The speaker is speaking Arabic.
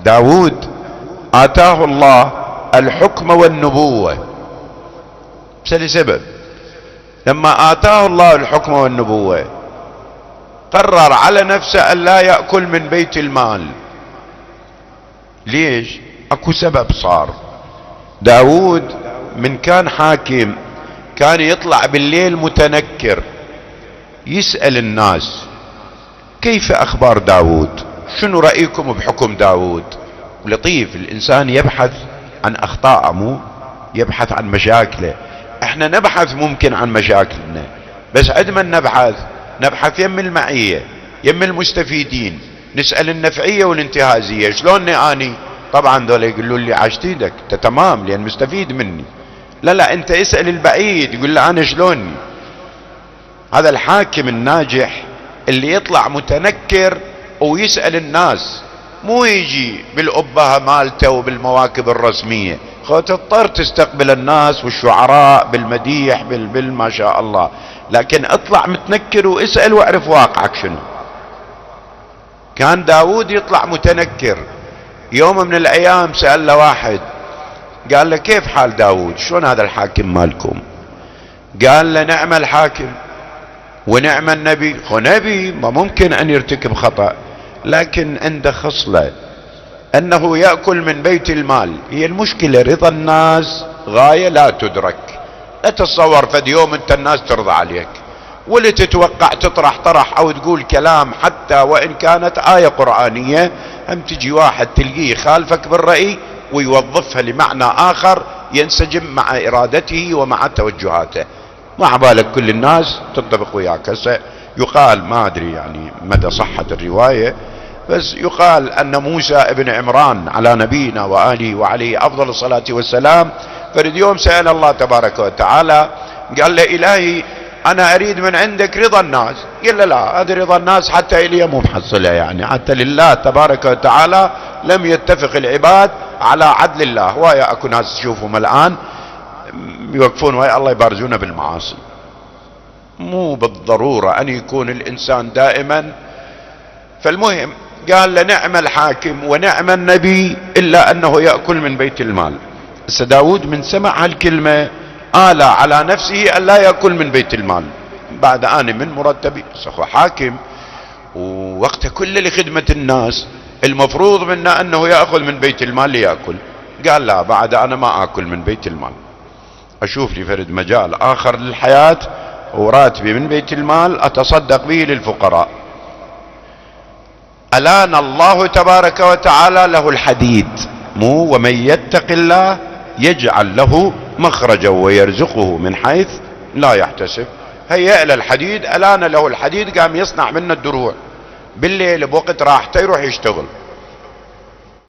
داود آتاه الله الحكم والنبوة لسبب. لما آتاه الله الحكم والنبوة قرر على نفسه أن لا يأكل من بيت المال. ليش؟ اكو سبب صار. داود من كان حاكم كان يطلع بالليل متنكر يسأل الناس كيف أخبار داود، شنو رأيكم بحكم داود. لطيف الإنسان يبحث عن أخطاءه، مو يبحث عن مشاكله. احنا نبحث ممكن عن مشاكلنا، بس عندما نبحث يم المعية، يم المستفيدين، نسأل النفعية والانتهازية. شلوني اني؟ طبعا ذولا يقولوا لي عاشت ايدك انت تمام لان مستفيد مني. لا انت اسأل البعيد يقول له انا شلوني. هذا الحاكم الناجح اللي يطلع متنكر ويسأل الناس، مو يجي بالأبهة مالته وبالمواكب الرسمية. تضطر تستقبل الناس والشعراء بالمديح ما شاء الله، لكن اطلع متنكر واسأل واعرف واقعك شنو. كان داود يطلع متنكر. يوم من الايام سأل له واحد قال له كيف حال داود، شلون هذا الحاكم مالكم؟ قال له نعم الحاكم ونعم النبي. نبي ما ممكن ان يرتكب خطأ، لكن عنده خصلة انه يأكل من بيت المال. هي المشكلة رضا الناس غاية لا تدرك. لا تتصور فد يوم انت الناس ترضى عليك، ولا تتوقع تطرح طرح او تقول كلام حتى وان كانت آية قرآنية، هم تجي واحد تلقيه خالفك بالرأي ويوظفها لمعنى اخر ينسجم مع ارادته ومع توجهاته. ما بالك كل الناس تتفق وياك. هسه يقال، ما ادري يعني مدى صحة الرواية، بس يقال ان موسى ابن عمران على نبينا وآله وعليه افضل الصلاة والسلام فرد يوم سأل الله تبارك وتعالى قال له الهي انا اريد من عندك رضا الناس. قال له لا، هذه رضا الناس حتى الي مو محصلة، يعني حتى لله تبارك وتعالى لم يتفق العباد على عدل الله. ويا اكو ناس تشوفهم الان يوقفون ويا الله يبارزون بالمعاصي. مو بالضرورة ان يكون الانسان دائما. فالمهم قال له نعم الحاكم ونعم النبي الا انه يأكل من بيت المال. هسه داود من سمع هالكلمة آلى على نفسه أن لا يأكل من بيت المال بعد آن من مرتبي. هو حاكم ووقته كله لخدمة الناس، المفروض منا أنه يأخذ من بيت المال ليأكل. قال لا، بعد أنا ما أكل من بيت المال، أشوف لي فرد مجال آخر للحياة وراتبي من بيت المال أتصدق به للفقراء. ألان الله تبارك وتعالى له الحديد، مو ومن يتق الله يجعل له مخرجا ويرزقه من حيث لا يحتسب. هيأ له الحديد، ألان له الحديد، قام يصنع منه الدروع بالليل بوقت راحته يروح يشتغل.